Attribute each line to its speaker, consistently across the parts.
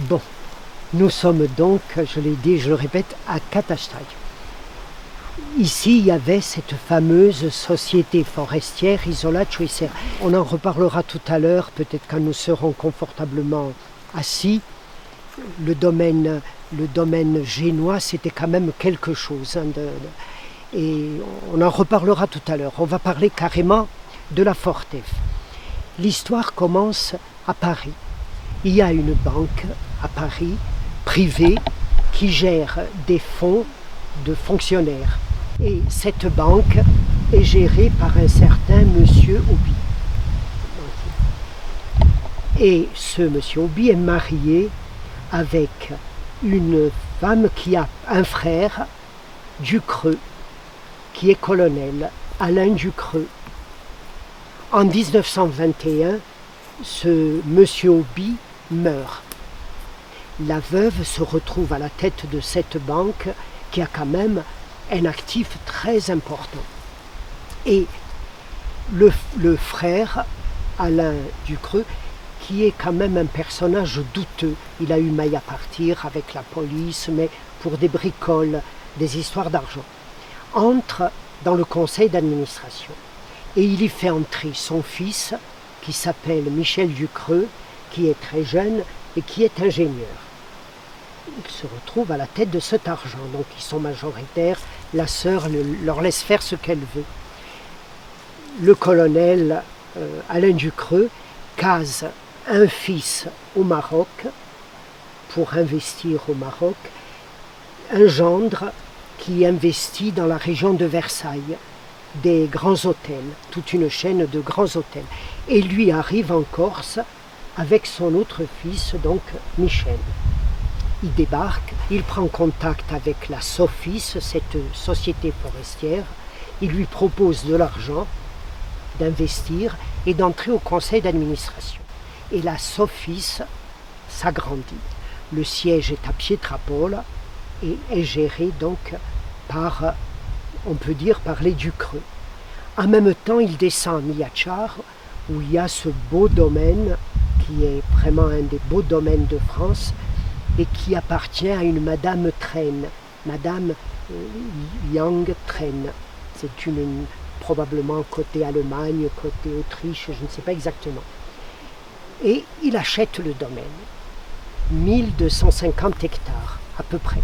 Speaker 1: Bon, nous sommes donc, je l'ai dit, je le répète, à Katastag. Ici, il y avait cette fameuse société forestière Isola Choiser. On en reparlera tout à l'heure, peut-être quand nous serons confortablement assis. Le domaine génois, c'était quand même quelque chose. Et on en reparlera tout à l'heure. On va parler carrément de la Fortef. L'histoire commence à Paris. Il y a une banque à Paris, privée, qui gère des fonds de fonctionnaires. Et cette banque est gérée par un certain monsieur Auby. Et ce monsieur Auby est marié avec une femme qui a un frère, Ducreux, qui est colonel, Alain Ducreux. En 1921, ce monsieur Auby meurt. La veuve se retrouve à la tête de cette banque qui a quand même un actif très important. Et le frère, Alain Ducreux, qui est quand même un personnage douteux, il a eu maille à partir avec la police, mais pour des bricoles, des histoires d'argent, entre dans le conseil d'administration. Et il y fait entrer son fils, qui s'appelle Michel Ducreux, qui est très jeune et qui est ingénieur. Ils se retrouvent à la tête de cet argent, donc ils sont majoritaires, la sœur leur laisse faire ce qu'elle veut. Le colonel Alain Ducreux case un fils au Maroc, pour investir au Maroc, un gendre qui investit dans la région de Versailles, des grands hôtels, toute une chaîne de grands hôtels. Et lui arrive en Corse avec son autre fils, donc Michel. Il débarque, il prend contact avec la Sofis, cette société forestière, il lui propose de l'argent, d'investir et d'entrer au conseil d'administration. Et la Sofis s'agrandit. Le siège est à Pietrapol et est géré donc par, on peut dire, par les Ducreux. En même temps, il descend à Miachar, où il y a ce beau domaine, qui est vraiment un des beaux domaines de France, et qui appartient à une Madame Traine, Madame Young Traine. C'est probablement côté Allemagne, côté Autriche, je ne sais pas exactement. Et il achète le domaine, 1250 hectares à peu près.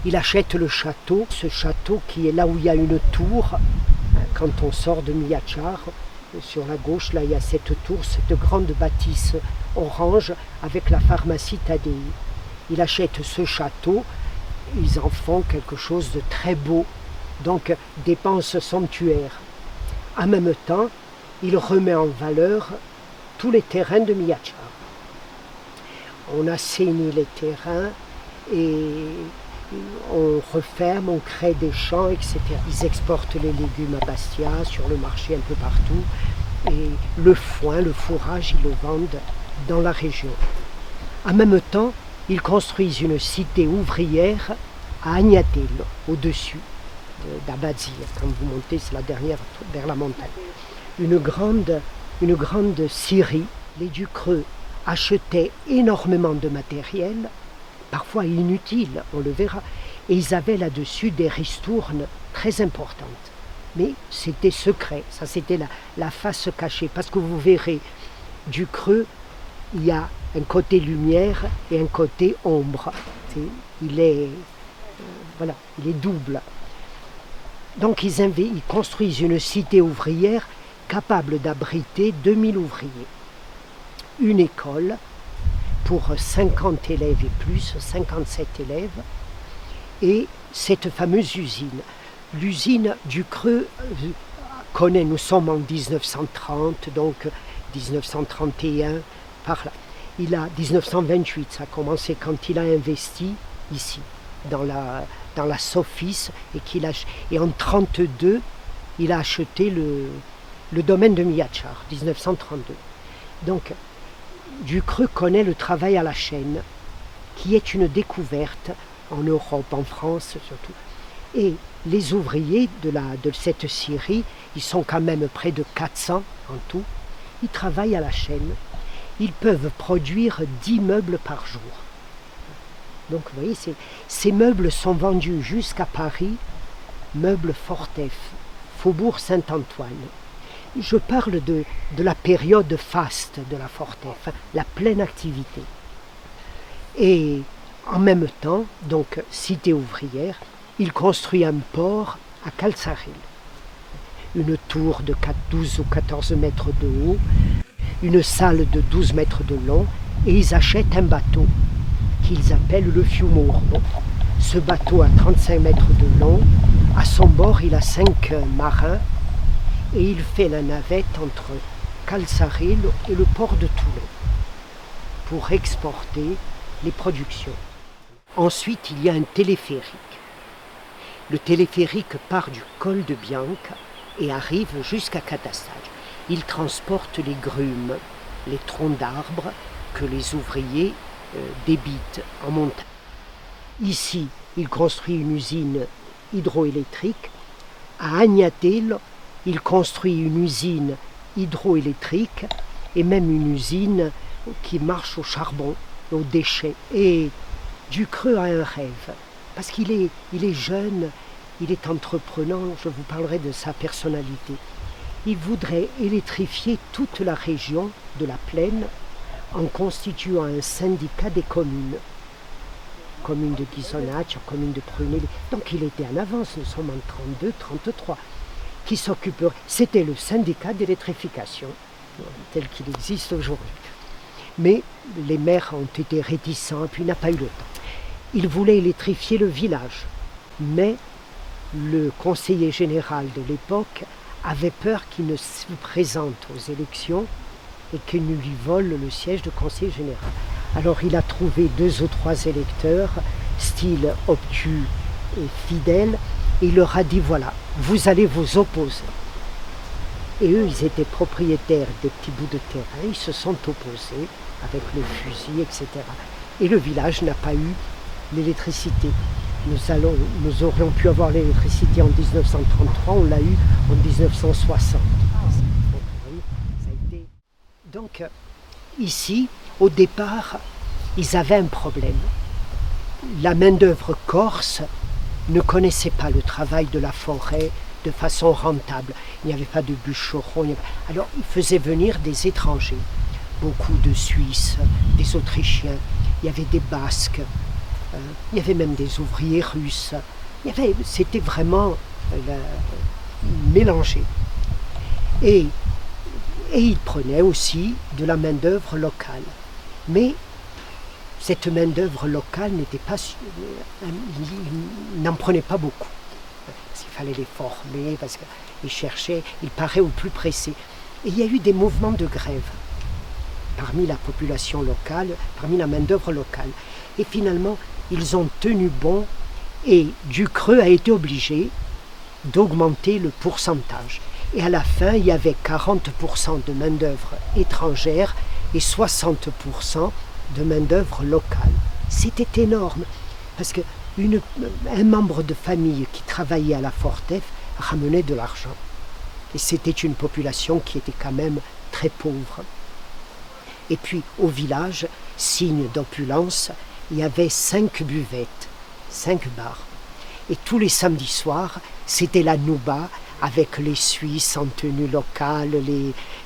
Speaker 1: Il achète le château, ce château qui est là où il y a une tour, quand on sort de Miachar, sur la gauche, là il y a cette tour, cette grande bâtisse orange avec la pharmacie Tadei. Il achète ce château, ils en font quelque chose de très beau, donc dépenses somptuaires. En même temps, il remet en valeur tous les terrains de Miachar. On assainit les terrains et on referme, on crée des champs, etc. Ils exportent les légumes à Bastia, sur le marché un peu partout, et le foin, le fourrage, ils le vendent dans la région. En même temps, ils construisent une cité ouvrière à Agnatello, au-dessus d'Abazia. Quand vous montez, c'est la dernière vers la montagne. Une grande scierie. Les Ducreux achetaient énormément de matériel, parfois inutile, on le verra, et ils avaient là-dessus des ristournes très importantes. Mais c'était secret, ça c'était la face cachée, parce que vous verrez, Ducreux, il y a un côté lumière et un côté ombre. Il est double. Donc ils construisent une cité ouvrière capable d'abriter 2000 ouvriers. Une école pour 50 élèves et plus, 57 élèves, et cette fameuse usine. L'usine Ducreux connaît, nous sommes en 1930, donc 1931, par là. Il a 1928, ça a commencé quand il a investi ici, dans la Sofis, et en 1932, il a acheté le domaine de Miachar, 1932. Donc, Ducreux connaît le travail à la chaîne, qui est une découverte en Europe, en France surtout. Et les ouvriers de cette scierie, ils sont quand même près de 400 en tout, ils travaillent à la chaîne. Ils peuvent produire 10 meubles par jour. Donc vous voyez, ces meubles sont vendus jusqu'à Paris, meubles Fortef, Faubourg Saint-Antoine. Je parle de la période faste de la Fortef, la pleine activité. Et en même temps, donc cité ouvrière, il construit un port à Calsaril. Une tour de 12 ou 14 mètres de haut, une salle de 12 mètres de long, et ils achètent un bateau qu'ils appellent le Fiumorno. Ce bateau a 35 mètres de long, à son bord il a 5 marins, et il fait la navette entre Calsaril et le port de Toulon pour exporter les productions. Ensuite, il y a un téléphérique. Le téléphérique part du col de Bianca et arrive jusqu'à Catastagge. Il transporte les grumes, les troncs d'arbres que les ouvriers débitent en montagne. Ici, il construit une usine hydroélectrique. À Agnatel, il construit une usine hydroélectrique et même une usine qui marche au charbon, aux déchets. Et Ducreux a un rêve, parce qu'il est jeune, il est entreprenant, je vous parlerai de sa personnalité. Il voudrait électrifier toute la région de la Plaine en constituant un syndicat des communes. Commune de Ghisonaccia, commune de Prunelli. Donc il était en avance, nous sommes en 32, 33, qui s'occuperait. C'était le syndicat d'électrification, tel qu'il existe aujourd'hui. Mais les maires ont été réticents, puis il n'a pas eu le temps. Il voulait électrifier le village, mais le conseiller général de l'époque avait peur qu'il ne se présente aux élections et qu'il ne lui vole le siège de conseiller général. Alors il a trouvé 2 ou 3 électeurs, style obtus et fidèles, et il leur a dit voilà, vous allez vous opposer. Et eux, ils étaient propriétaires des petits bouts de terrain, ils se sont opposés avec le fusil, etc. Et le village n'a pas eu l'électricité. Nous aurions pu avoir l'électricité en 1933, on l'a eu en 1960. Donc ici, au départ, ils avaient un problème. La main-d'œuvre corse ne connaissait pas le travail de la forêt de façon rentable. Il n'y avait pas de bûcherons. Alors ils faisaient venir des étrangers, beaucoup de Suisses, des Autrichiens, il y avait des Basques, il y avait même des ouvriers russes. C'était vraiment mélangé. Et ils prenaient aussi de la main-d'œuvre locale. Mais cette main-d'œuvre locale n'était pas, il n'en prenait pas beaucoup. Parce qu'il fallait les former, parce qu'ils cherchaient, ils paraient au plus pressé. Et il y a eu des mouvements de grève parmi la population locale, parmi la main-d'œuvre locale. Et finalement, ils ont tenu bon et Ducreux a été obligé d'augmenter le pourcentage. Et à la fin, il y avait 40% de main-d'œuvre étrangère et 60% de main-d'œuvre locale. C'était énorme, parce qu'un membre de famille qui travaillait à la Fortef ramenait de l'argent. Et c'était une population qui était quand même très pauvre. Et puis au village, signe d'opulence, il y avait 5 buvettes, 5 bars. Et tous les samedis soirs, c'était la nouba avec les Suisses en tenue locale,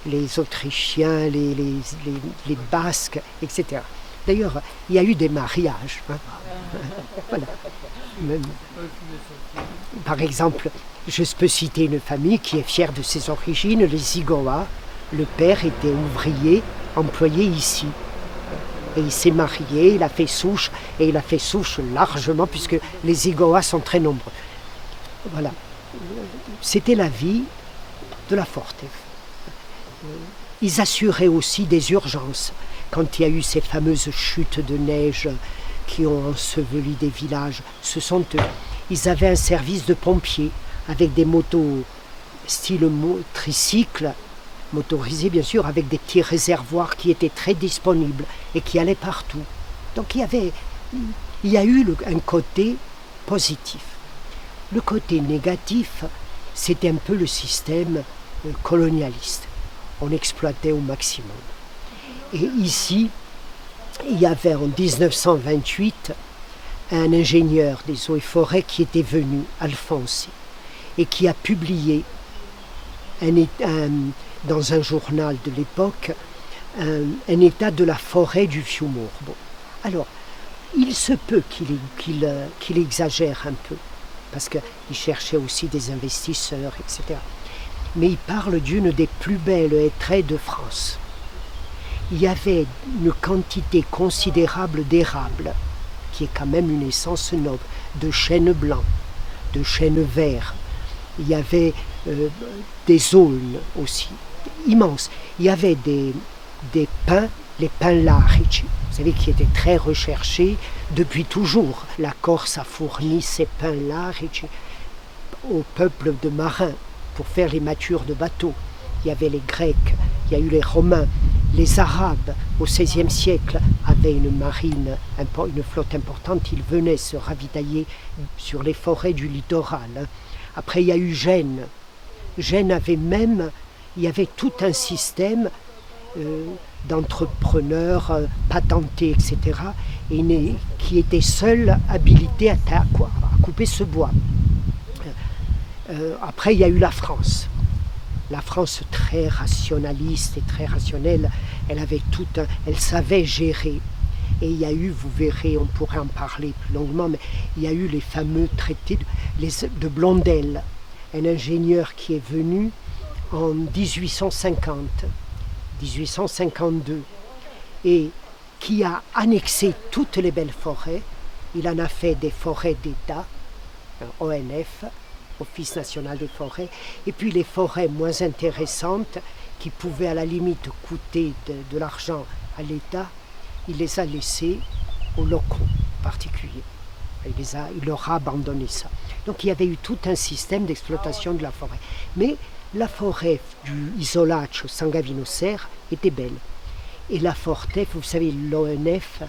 Speaker 1: les Autrichiens, les Basques, etc. D'ailleurs, il y a eu des mariages. Hein. Voilà. Par exemple, je peux citer une famille qui est fière de ses origines, les Igoa. Le père était ouvrier, employé ici. Et il s'est marié, il a fait souche, et il a fait souche largement, puisque les Igoa sont très nombreux. Voilà. C'était la vie de la Fortef. Ils assuraient aussi des urgences. Quand il y a eu ces fameuses chutes de neige qui ont enseveli des villages, ils avaient un service de pompiers avec des motos style tricycle, motorisés bien sûr, avec des petits réservoirs qui étaient très disponibles et qui allaient partout. Donc il y a eu un côté positif. Le côté négatif, c'était un peu le système colonialiste. On exploitait au maximum. Et ici, il y avait en 1928 un ingénieur des eaux et forêts qui était venu, Alfonsi, et qui a publié dans un journal de l'époque un état de la forêt du Fiumorbo. Alors, il se peut qu'il exagère un peu, parce qu'il cherchait aussi des investisseurs, etc. Mais il parle d'une des plus belles hêtraies de France. Il y avait une quantité considérable d'érables, qui est quand même une essence noble, de chênes blancs, de chênes verts. Il y avait des aulnes aussi, immenses. Il y avait des pins, les pins larici, vous savez, qui étaient très recherchés depuis toujours. La Corse a fourni ces pins larici au peuple de marins pour faire les mâtures de bateaux. Il y avait les Grecs, il y a eu les Romains, les Arabes au XVIe siècle avaient une marine, une flotte importante. Ils venaient se ravitailler sur les forêts du littoral. Après, il y a eu Gênes. Gênes avait même, il y avait tout un système d'entrepreneurs patentés, etc., et qui étaient seuls habilités à couper ce bois. Après, il y a eu la France. La France très rationaliste et très rationnelle, elle savait gérer. Et il y a eu, vous verrez, on pourrait en parler plus longuement, mais il y a eu les fameux traités de Blondel, un ingénieur qui est venu en 1852, et qui a annexé toutes les belles forêts. Il en a fait des forêts d'État, ONF, Office national des forêts, et puis les forêts moins intéressantes, qui pouvaient à la limite coûter de l'argent à l'État, il les a laissées aux locaux particuliers. Il leur a abandonné ça. Donc il y avait eu tout un système d'exploitation de la forêt. Mais la forêt du Isolaccio San Gavino Serre était belle. Et la Fortef, vous savez, l'ONF,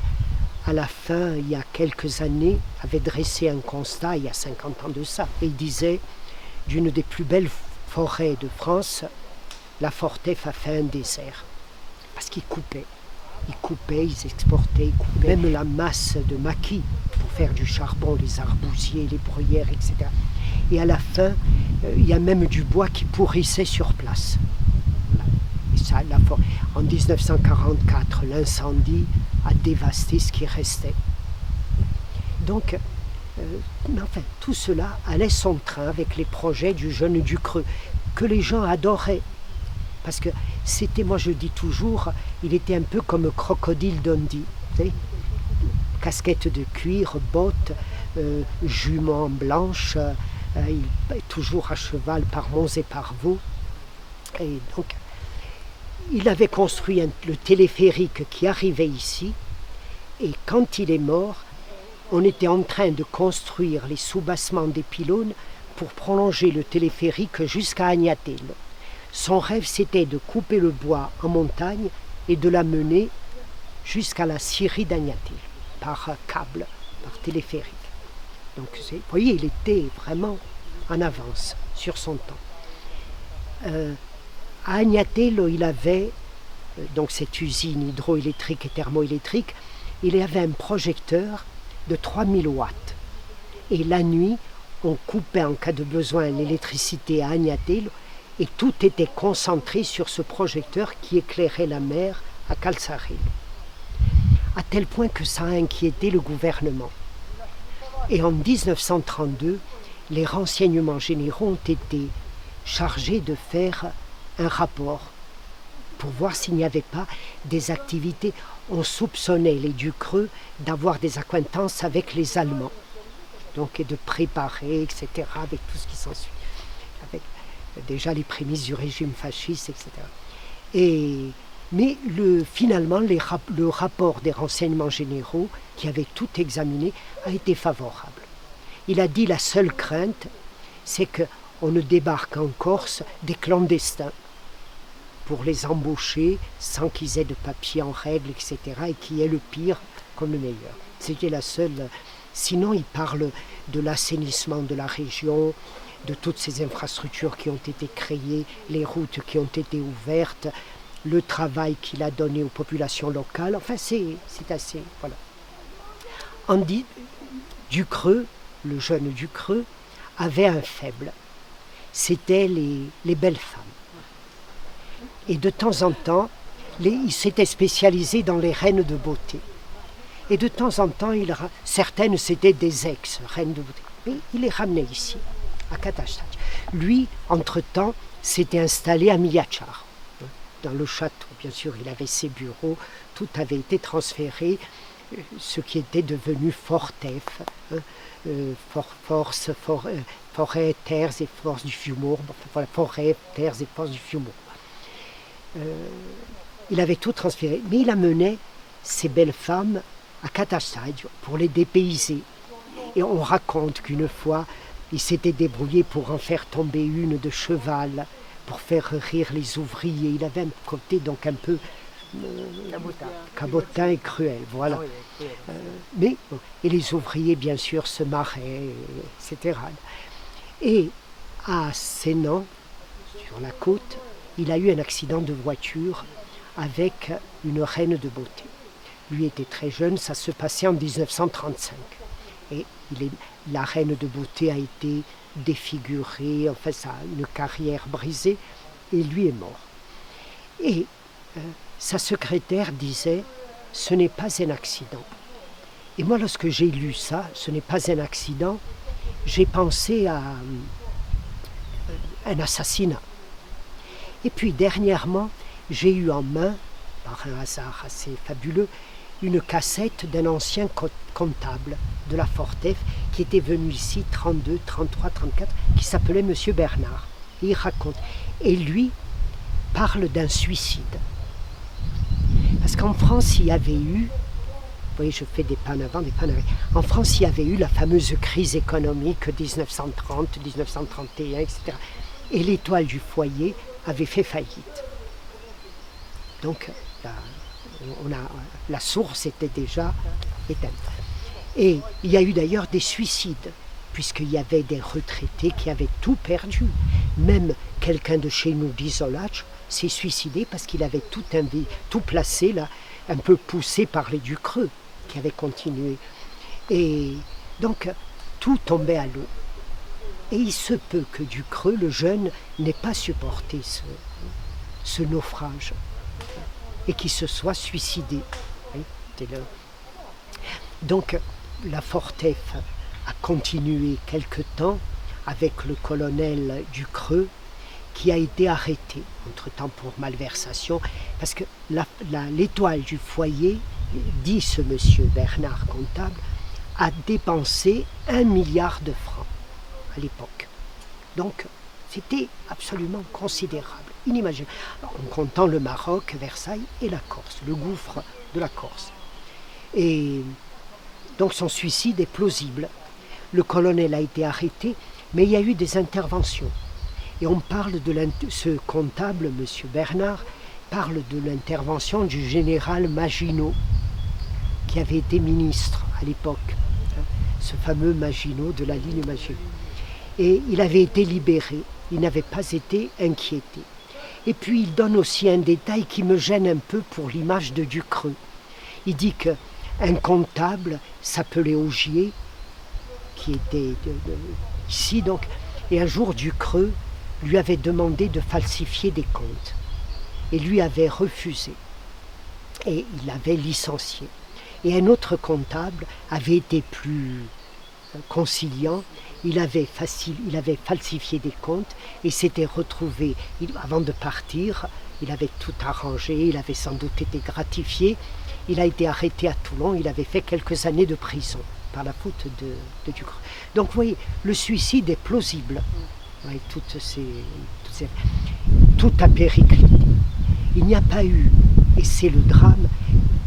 Speaker 1: à la fin, il y a quelques années, avait dressé un constat, il y a 50 ans de ça, et il disait, d'une des plus belles forêts de France, la Fortef a fait un désert. Parce qu'ils coupaient. Ils exportaient, ils coupaient. Même la masse de maquis pour faire du charbon, les arbousiers, les bruyères, etc. Et à la fin, il y a même du bois qui pourrissait sur place. Voilà. Et ça, en 1944, l'incendie a dévasté ce qui restait. Donc, enfin, tout cela allait son train avec les projets du jeune Ducreux, que les gens adoraient. Parce que c'était, moi je dis toujours, il était un peu comme Crocodile Dundee. Vous savez, casquette de cuir, bottes, jument blanche, il est toujours à cheval par monts et par vaux. Et donc, il avait construit le téléphérique qui arrivait ici, et quand il est mort, on était en train de construire les soubassements des pylônes pour prolonger le téléphérique jusqu'à Agnatelo. Son rêve, c'était de couper le bois en montagne et de l'amener jusqu'à la scierie d'Agnatelo, par câble, par téléphérique. Donc, vous voyez, il était vraiment en avance sur son temps. À Agnatelo, il avait donc cette usine hydroélectrique et thermoélectrique. Il avait un projecteur de 3000 watts. Et la nuit, on coupait en cas de besoin l'électricité à Agnatelo, et tout était concentré sur ce projecteur qui éclairait la mer à Calzarello. À tel point que ça a inquiété le gouvernement. Et en 1932, les renseignements généraux ont été chargés de faire un rapport pour voir s'il n'y avait pas des activités. On soupçonnait les Ducreux d'avoir des accointances avec les Allemands, donc et de préparer, etc., avec tout ce qui s'ensuit, avec déjà les prémices du régime fasciste, etc. Mais finalement, le rapport des renseignements généraux, qui avait tout examiné, a été favorable. Il a dit la seule crainte, c'est qu'on ne débarque en Corse des clandestins pour les embaucher sans qu'ils aient de papiers en règle, etc., et qui est le pire comme le meilleur. C'était la seule. Sinon, il parle de l'assainissement de la région, de toutes ces infrastructures qui ont été créées, les routes qui ont été ouvertes, le travail qu'il a donné aux populations locales. Enfin, c'est assez. Voilà. Ducreux, le jeune Ducreux, avait un faible. C'était les belles femmes. Et de temps en temps, il s'était spécialisé dans les reines de beauté. Et de temps en temps, certaines c'était des ex-reines de beauté. Mais il les ramenait ici, à Katastad. Lui, entre-temps, s'était installé à Miachar, dans le château. Bien sûr, il avait ses bureaux, tout avait été transféré, ce qui était devenu Fortef, forêt, terres et forces du Fiumour, voilà, forêt, terres et forces du Fiumour. Il avait tout transféré, mais il amenait ces belles femmes à Katastad pour les dépayser. Et on raconte qu'une fois, il s'était débrouillé pour en faire tomber une de cheval, pour faire rire les ouvriers. Il avait un côté donc un peu cabotin et cruel, voilà. Et les ouvriers, bien sûr, se marraient, etc. Et à Sénan, sur la côte, il a eu un accident de voiture avec une reine de beauté. Lui était très jeune, ça se passait en 1935. Et la reine de beauté a été défigurée, enfin ça a une carrière brisée, et lui est mort. Et sa secrétaire disait, ce n'est pas un accident. Et moi, lorsque j'ai lu ça, ce n'est pas un accident, j'ai pensé à un assassinat. Et puis dernièrement, j'ai eu en main, par un hasard assez fabuleux, une cassette d'un ancien comptable de la Fortef qui était venu ici 32, 33, 34, qui s'appelait Monsieur Bernard. Et il raconte. Et lui parle d'un suicide. Parce qu'en France, il y avait eu, vous voyez, je fais des pas en avant, des pas en arrière. En France, il y avait eu la fameuse crise économique 1930, 1931, etc. Et l'étoile du foyer avait fait faillite. Donc, la source était déjà éteinte. Et il y a eu d'ailleurs des suicides, puisqu'il y avait des retraités qui avaient tout perdu. Même quelqu'un de chez nous, d'Isolach, s'est suicidé parce qu'il avait tout placé là, un peu poussé par les Ducreux, qui avaient continué. Et donc, tout tombait à l'eau. Et il se peut que Ducreux, le jeune, n'ait pas supporté ce naufrage et qu'il se soit suicidé. Donc, la Fortef a continué quelque temps avec le colonel Ducreux, qui a été arrêté, entre-temps pour malversation, parce que l'étoile du foyer, dit ce monsieur Bernard comptable, a dépensé 1 milliard de francs à l'époque. Donc, c'était absolument considérable, inimaginable, en comptant le Maroc, Versailles et la Corse, le gouffre de la Corse. Et donc son suicide est plausible. Le colonel a été arrêté, mais il y a eu des interventions. Et on parle de ce comptable, M. Bernard, parle de l'intervention du général Maginot, qui avait été ministre à l'époque, ce fameux Maginot de la ligne Maginot. Et il avait été libéré, il n'avait pas été inquiété. Et puis il donne aussi un détail qui me gêne un peu pour l'image de Ducreux. Il dit qu'un comptable s'appelait Augier, qui était ici donc, et un jour Ducreux lui avait demandé de falsifier des comptes. Et lui avait refusé. Et il l'avait licencié. Et un autre comptable avait été plus conciliant. Il avait falsifié des comptes et s'était retrouvé, avant de partir, il avait tout arrangé, il avait sans doute été gratifié. Il a été arrêté à Toulon, il avait fait quelques années de prison par la faute de Ducreux. Donc vous voyez, le suicide est plausible. Ouais, tout a périclité. Il n'y a pas eu, et c'est le drame,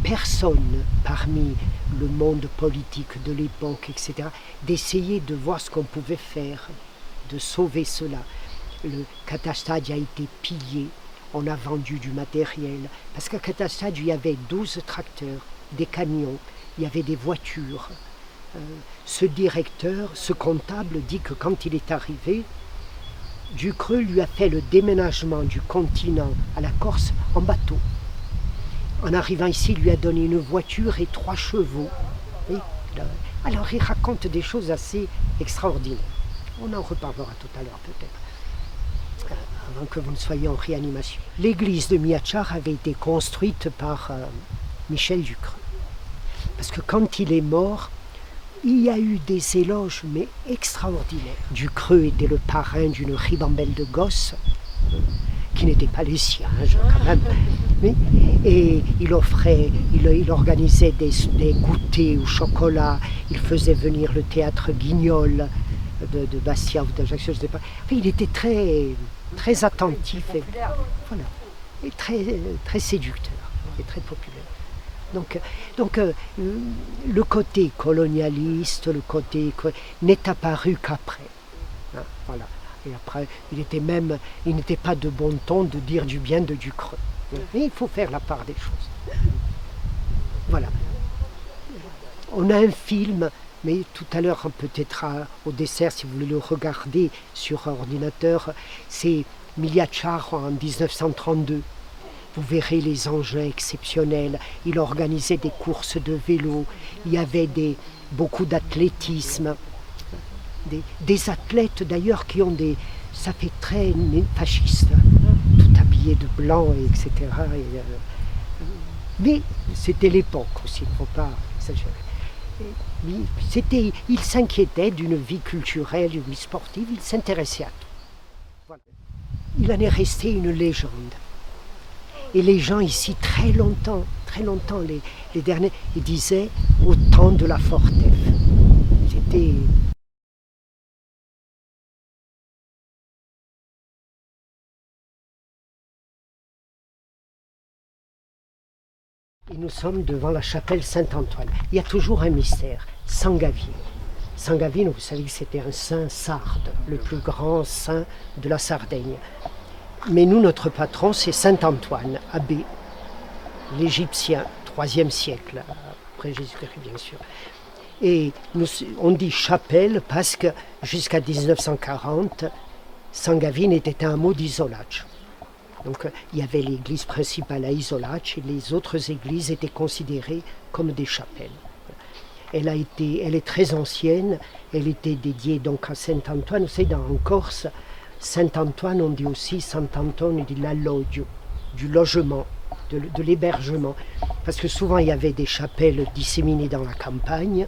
Speaker 1: personne parmi le monde politique de l'époque, etc., d'essayer de voir ce qu'on pouvait faire, de sauver cela. Le Katastad a été pillé, on a vendu du matériel, parce qu'à Katastad, il y avait 12 tracteurs, des camions, il y avait des voitures. Ce directeur, ce comptable dit que quand il est arrivé, Ducreux lui a fait le déménagement du continent à la Corse en bateau. En arrivant ici, il lui a donné une voiture et 3 chevaux. Et Alors il raconte des choses assez extraordinaires. On en reparlera tout à l'heure peut-être, avant que vous ne soyez en réanimation. L'église de Miachar avait été construite par Michel Ducreux. Parce que quand il est mort, il y a eu des éloges, mais extraordinaires. Ducreux était le parrain d'une ribambelle de gosses, qui n'étaient pas les siens, quand même. Et il organisait des goûters au chocolat, il faisait venir le théâtre Guignol de Bastia ou d'Ajaccio, je ne sais pas. Enfin, il était très attentif et, voilà, et très séducteur et très populaire. Donc le côté colonialiste, le côté n'est apparu qu'après. Hein, voilà. Et après, il n'était pas de bon ton de dire du bien de Ducreux. Mais il faut faire la part des choses. Voilà. On a un film, mais tout à l'heure, peut-être au dessert, si vous voulez le regarder sur ordinateur, c'est Miachar en 1932. Vous verrez les engins exceptionnels. Il organisait des courses de vélo. Il y avait beaucoup d'athlétisme. Des athlètes d'ailleurs qui ont ça fait très fasciste, tout habillé de blanc, etc. Mais c'était l'époque aussi, il ne faut pas exagérer. Il s'inquiétait d'une vie culturelle, d'une vie sportive, il s'intéressait à tout. Voilà. Il en est resté une légende. Et les gens ici, très longtemps, les derniers, ils disaient au temps de la Fortef. C'était... Et nous sommes devant la chapelle Saint-Antoine. Il y a toujours un mystère. Sangavine. Sangavine, vous savez que c'était un saint sarde, le plus grand saint de la Sardaigne. Mais nous, notre patron, c'est Saint-Antoine, abbé, l'Égyptien, 3e siècle, après Jésus-Christ, bien sûr. Et on dit chapelle parce que jusqu'à 1940, Sangavine était un mot d'Isolac. Donc il y avait l'église principale à Isolac et les autres églises étaient considérées comme des chapelles. Elle est très ancienne, elle était dédiée donc à Saint-Antoine. Vous savez, en Corse, Saint-Antoine, on dit aussi Sant'Antonio di l'alloggio, du logement, de l'hébergement. Parce que souvent il y avait des chapelles disséminées dans la campagne,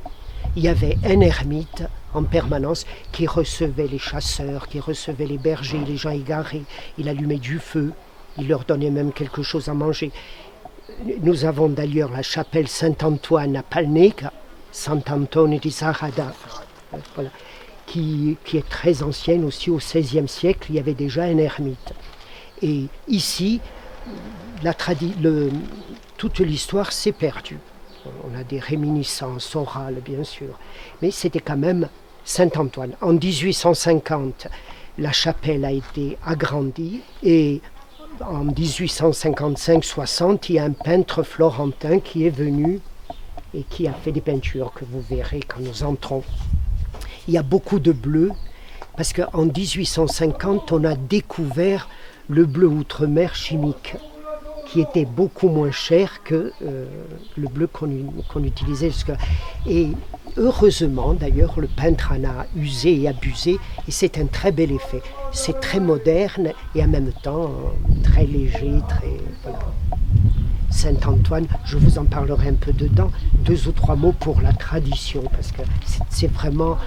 Speaker 1: il y avait un ermite en permanence qui recevait les chasseurs, qui recevait les bergers, les gens égarés. Il allumait du feu, il leur donnait même quelque chose à manger. Nous avons d'ailleurs la chapelle Saint-Antoine à Palnega, Sant'Antonio di Sarada, voilà, qui est très ancienne aussi, au XVIe siècle, il y avait déjà un ermite. Et ici, toute l'histoire s'est perdue. On a des réminiscences orales, bien sûr, mais c'était quand même Saint-Antoine. En 1850, la chapelle a été agrandie et en 1855-60, il y a un peintre florentin qui est venu et qui a fait des peintures que vous verrez quand nous entrons. Il y a beaucoup de bleu parce qu'en 1850, on a découvert le bleu outre-mer chimique, qui était beaucoup moins cher que le bleu qu'on utilisait jusqu'à... Et heureusement, d'ailleurs, le peintre en a usé et abusé, et c'est un très bel effet. C'est très moderne et en même temps très léger, très... Voilà. Saint-Antoine, je vous en parlerai un peu dedans, 2 ou 3 mots pour la tradition, parce que c'est vraiment...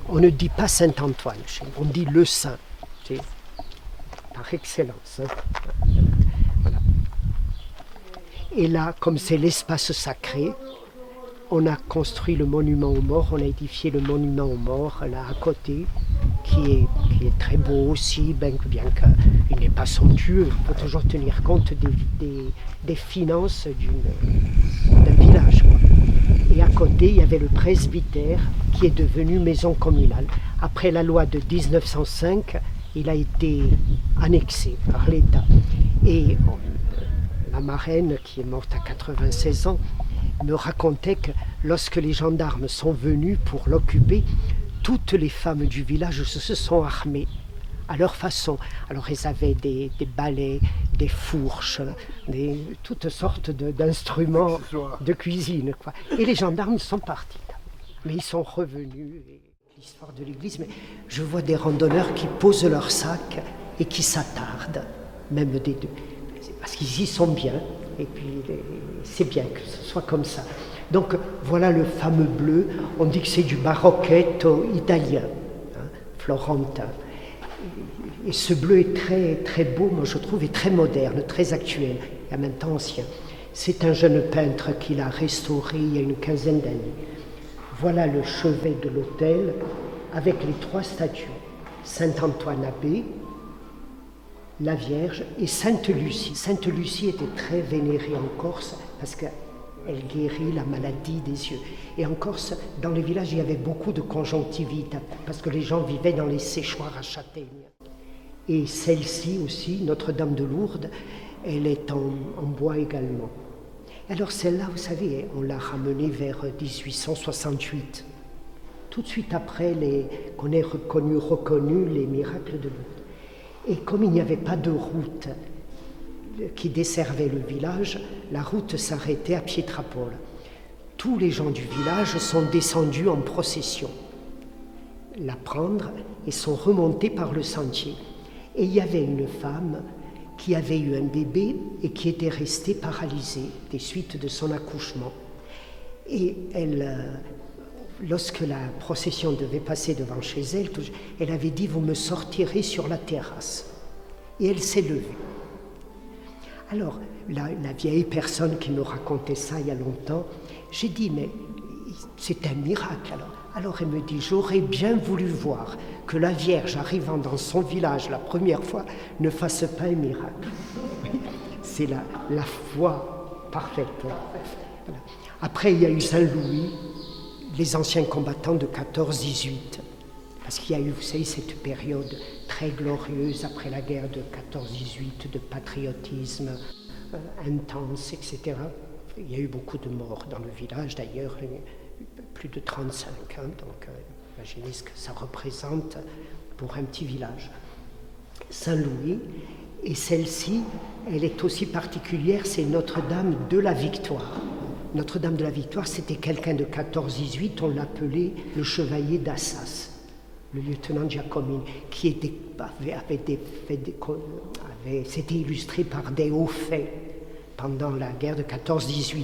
Speaker 1: On ne dit pas Saint-Antoine, on dit le saint, c'est par excellence. Hein. Voilà. Et là, comme c'est l'espace sacré, on a construit le monument aux morts, on a édifié le monument aux morts là à côté, qui est très beau aussi, bien qu'il n'est pas somptueux. Il faut toujours tenir compte des finances d'un village, quoi. Et à côté, il y avait le presbytère qui est devenu maison communale. Après la loi de 1905, il a été annexé par l'État. Et la marraine, qui est morte à 96 ans, me racontait que lorsque les gendarmes sont venus pour l'occuper, toutes les femmes du village se sont armées à leur façon. Alors elles avaient des balais, des fourches, toutes sortes d'instruments de cuisine, quoi. Et les gendarmes sont partis. Mais ils sont revenus, et l'histoire de l'église, mais je vois des randonneurs qui posent leur sac et qui s'attardent, même des deux, parce qu'ils y sont bien, et puis c'est bien que ce soit comme ça. Donc voilà le fameux bleu, on dit que c'est du barocchetto italien, hein, florentin. Et ce bleu est très, très beau, moi je trouve, et très moderne, très actuel, et en même temps ancien. C'est un jeune peintre qui l'a restauré il y a une quinzaine d'années. Voilà le chevet de l'autel avec les 3 statues. Saint-Antoine Abbé, la Vierge et Sainte Lucie. Sainte Lucie était très vénérée en Corse parce qu'elle guérit la maladie des yeux. Et en Corse, dans les villages, il y avait beaucoup de conjonctivite parce que les gens vivaient dans les séchoirs à châtaignes. Et celle-ci aussi, Notre-Dame de Lourdes, elle est en bois également. Alors celle-là, vous savez, on l'a ramenée vers 1868. Tout de suite après qu'on ait reconnu les miracles de Lourdes. Et comme il n'y avait pas de route qui desservait le village, la route s'arrêtait à Pietrapole. Tous les gens du village sont descendus en procession, la prendre, et sont remontés par le sentier. Et il y avait une femme qui avait eu un bébé et qui était restée paralysée des suites de son accouchement. Et elle, lorsque la procession devait passer devant chez elle, elle avait dit « Vous me sortirez sur la terrasse ». Et elle s'est levée. Alors, la vieille personne qui me racontait ça il y a longtemps, j'ai dit « Mais c'est un miracle alors ». Alors elle me dit « J'aurais bien voulu voir que la Vierge arrivant dans son village la première fois ne fasse pas un miracle. » C'est la foi parfaite. Voilà. Après, il y a eu Saint-Louis, les anciens combattants de 14-18. Parce qu'il y a eu, vous savez, cette période très glorieuse après la guerre de 14-18, de patriotisme intense, etc. Il y a eu beaucoup de morts dans le village, d'ailleurs, plus de 35. Donc, imaginez ce que ça représente pour un petit village. Saint-Louis, et celle-ci, elle est aussi particulière, c'est Notre-Dame de la Victoire. Notre-Dame de la Victoire, c'était quelqu'un de 14-18, on l'appelait le chevalier d'Assas, le lieutenant Giacomini, qui s'était illustré par des hauts faits pendant la guerre de 14-18.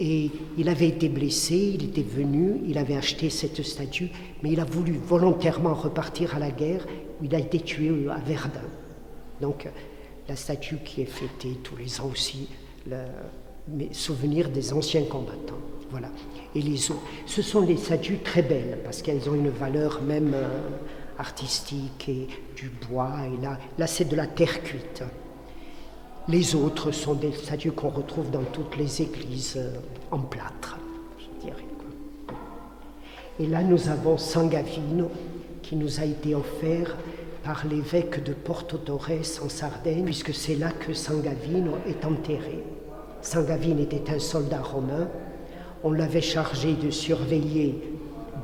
Speaker 1: Et il avait été blessé, il était venu, il avait acheté cette statue, mais il a voulu volontairement repartir à la guerre, où il a été tué à Verdun. Donc la statue qui est fêtée tous les ans aussi, souvenir des anciens combattants. Voilà. Et les autres, ce sont des statues très belles, parce qu'elles ont une valeur même artistique, et du bois, et là c'est de la terre cuite. Les autres sont des statues qu'on retrouve dans toutes les églises en plâtre, je dirais. Et là, nous avons San Gavino, qui nous a été offert par l'évêque de Porto Torres en Sardaigne, puisque c'est là que San Gavino est enterré. San Gavino était un soldat romain. On l'avait chargé de surveiller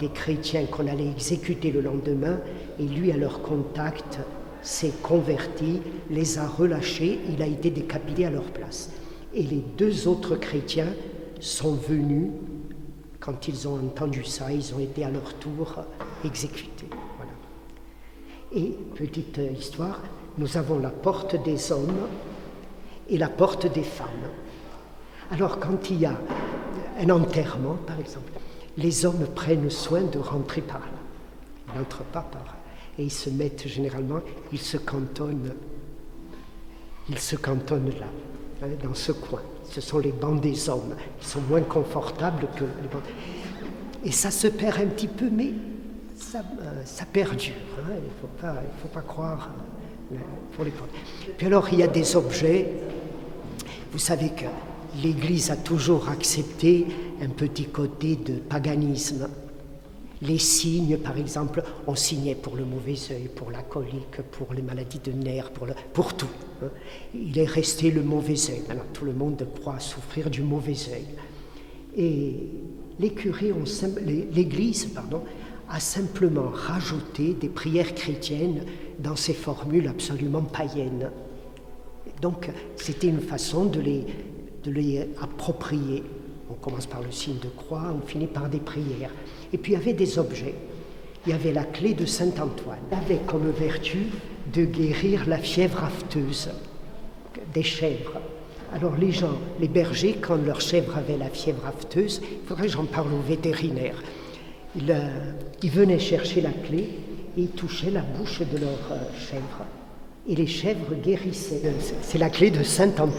Speaker 1: des chrétiens qu'on allait exécuter le lendemain, et lui, à leur contact, s'est converti, les a relâchés, il a été décapité à leur place. Et les 2 autres chrétiens sont venus, quand ils ont entendu ça, ils ont été à leur tour exécutés. Voilà. Et, petite histoire, nous avons la porte des hommes et la porte des femmes. Alors, quand il y a un enterrement, par exemple, les hommes prennent soin de rentrer par là. Ils n'entrent pas par là. Et ils se mettent généralement, ils se cantonnent là, hein, dans ce coin. Ce sont les bancs des hommes. Ils sont moins confortables que les bancs. Et ça se perd un petit peu, mais ça perdure. Hein, il ne faut pas croire pour les portes. Puis alors, il y a des objets. Vous savez que l'Église a toujours accepté un petit côté de paganisme. Les signes, par exemple, on signait pour le mauvais œil, pour la colique, pour les maladies de nerfs, pour tout. Hein. Il est resté le mauvais œil. Alors tout le monde croit souffrir du mauvais œil. Et les curés l'Église a simplement rajouté des prières chrétiennes dans ces formules absolument païennes. Donc c'était une façon de les approprier. On commence par le signe de croix, on finit par des prières. Et puis il y avait des objets. Il y avait la clé de Saint-Antoine. Elle avait comme vertu de guérir la fièvre afteuse des chèvres. Alors les gens, les bergers, quand leurs chèvres avaient la fièvre afteuse, il faudrait que j'en parle au vétérinaire. Ils venaient chercher la clé et ils touchaient la bouche de leurs chèvres. Et les chèvres guérissaient. C'est la clé de Saint-Antoine.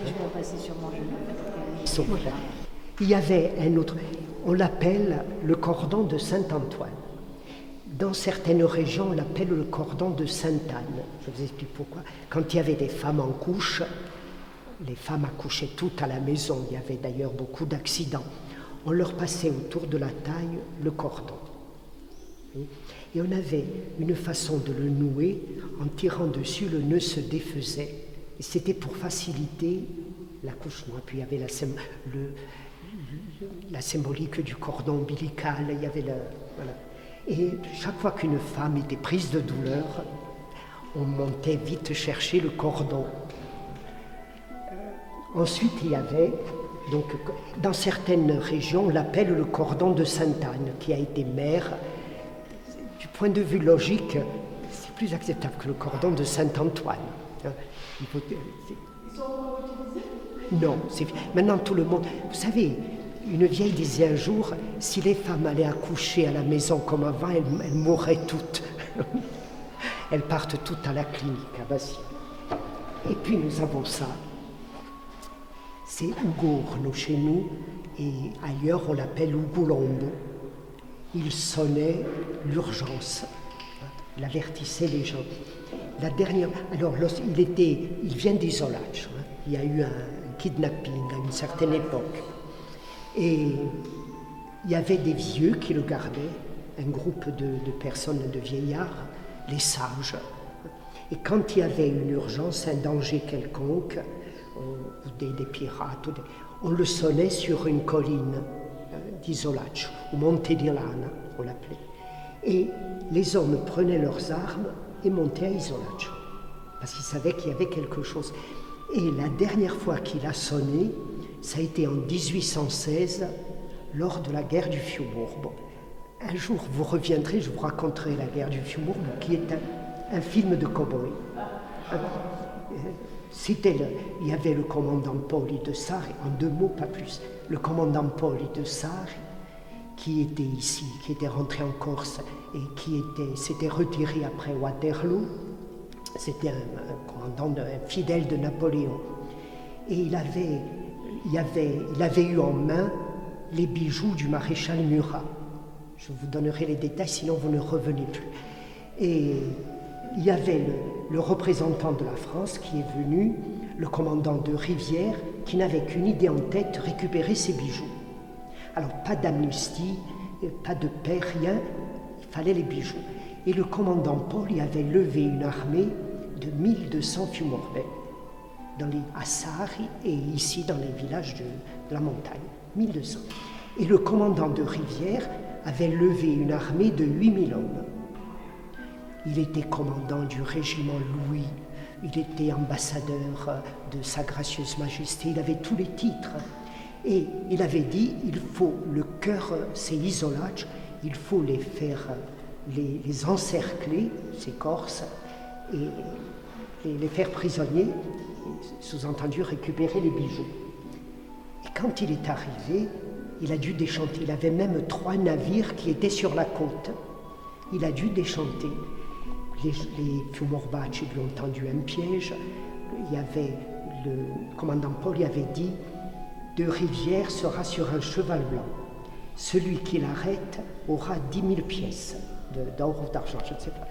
Speaker 2: Je vais passer sur mon genou.
Speaker 1: Il y avait un autre, on l'appelle le cordon de Saint-Antoine. Dans certaines régions, on l'appelle le cordon de Sainte-Anne. Je vous explique pourquoi. Quand il y avait des femmes en couche, les femmes accouchaient toutes à la maison. Il y avait d'ailleurs beaucoup d'accidents. On leur passait autour de la taille le cordon. Et on avait une façon de le nouer. En tirant dessus, le nœud se défaisait. Et c'était pour faciliter l'accouchement. Puis il y avait la symbolique du cordon ombilical. Il y avait voilà. Et chaque fois qu'une femme était prise de douleur, on montait vite chercher le cordon. Ensuite, il y avait, donc, dans certaines régions, on l'appelle le cordon de Sainte-Anne, qui a été mère. Du point de vue logique, c'est plus acceptable que le cordon de Saint-Antoine. Ils sont encore utilisés ? Non. Maintenant, tout le monde... Vous savez, une vieille disait un jour, si les femmes allaient accoucher à la maison comme avant, elles mourraient toutes. Elles partent toutes à la clinique, à Bastia. Et puis nous avons ça. C'est Ugourno chez nous, et ailleurs on l'appelle Ugolombo. Il sonnait l'urgence, il avertissait les gens. La dernière, alors il vient d'Isolaccio, il y a eu un kidnapping à une certaine époque. Et il y avait des vieux qui le gardaient, un groupe de personnes, de vieillards, les sages. Et quand il y avait une urgence, un danger quelconque, ou des pirates, on le sonnait sur une colline d'Isolaccio, ou Monte di Lana, on l'appelait. Et les hommes prenaient leurs armes et montaient à Isolaccio, parce qu'ils savaient qu'il y avait quelque chose. Et la dernière fois qu'il a sonné, ça a été en 1816, lors de la guerre du Fiumorbo. Un jour, vous reviendrez, je vous raconterai la guerre du Fiumorbo, qui est un film de cow-boy. Il y avait le commandant Poli de Sarri, en 2 mots, pas plus. Le commandant Poli de Sarri, qui était ici, qui était rentré en Corse et qui s'était retiré après Waterloo. C'était un commandant, un fidèle de Napoléon. Et il avait eu en main les bijoux du maréchal Murat. Je vous donnerai les détails, sinon vous ne revenez plus. Et il y avait le représentant de la France qui est venu, le commandant de Rivière, qui n'avait qu'une idée en tête, récupérer ses bijoux. Alors pas d'amnistie, pas de paix, rien, il fallait les bijoux. Et le commandant Paul y avait levé une armée de 1200 Fiumorbais à Sarri et ici dans les villages de la montagne, 1200. Et le commandant de Rivière avait levé une armée de 8000 hommes. Il était commandant du régiment Louis, il était ambassadeur de Sa Gracieuse Majesté, il avait tous les titres. Et il avait dit, il faut, le cœur, c'est Isolaccio, il faut les faire, les encercler, ces Corses, et les faire prisonniers, sous-entendu récupérer les bijoux. Et quand il est arrivé, il a dû déchanter. Il avait même 3 navires qui étaient sur la côte. Il a dû déchanter. Les Fiumorbaci lui ont tendu un piège. Il y avait le commandant Paul avait dit « De Rivière sera sur un cheval blanc. Celui qui l'arrête aura 10 000 pièces d'or ou d'argent, je ne sais pas. »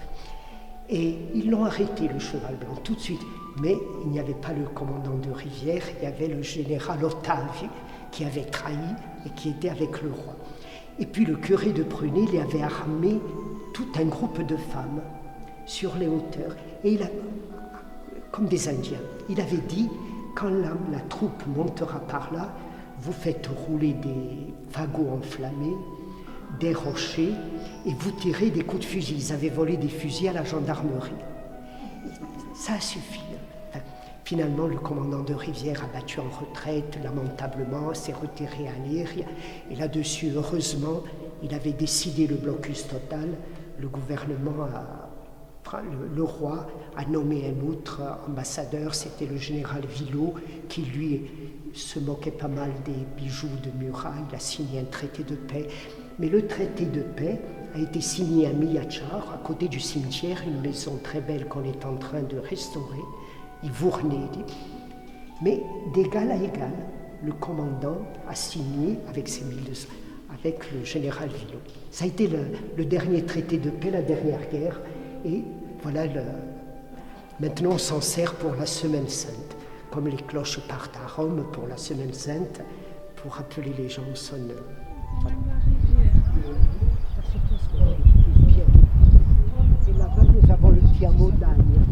Speaker 1: Et ils l'ont arrêté, le cheval blanc, tout de suite. Mais il n'y avait pas le commandant de Rivière, il y avait le général Ottavio qui avait trahi et qui était avec le roi. Et puis le curé de Prunay, il avait armé tout un groupe de femmes sur les hauteurs. Et il a, comme des Indiens, il avait dit, quand la troupe montera par là, vous faites rouler des fagots enflammés, des rochers, et vous tirez des coups de fusil. Ils avaient volé des fusils à la gendarmerie. Ça a suffi. Enfin, Finalement, le commandant de Rivière a battu en retraite lamentablement, s'est retiré à Lire. Et là-dessus, heureusement, il avait décidé le blocus total. Le gouvernement le roi a nommé un autre ambassadeur, c'était le général Villot, qui lui se moquait pas mal des bijoux de Murat. Il a signé un traité de paix. Mais le traité de paix a été signé à Miyachar, à côté du cimetière, une maison très belle qu'on est en train de restaurer, Ivurnedi. Mais d'égal à égal, le commandant a signé avec ses 1200, avec le général Villot. Ça a été le dernier traité de paix, la dernière guerre. Et voilà, maintenant on s'en sert pour la Semaine Sainte. Comme les cloches partent à Rome pour la Semaine Sainte, pour rappeler les gens au sonneur. Et là-bas, nous avons le Piamo d'Agne.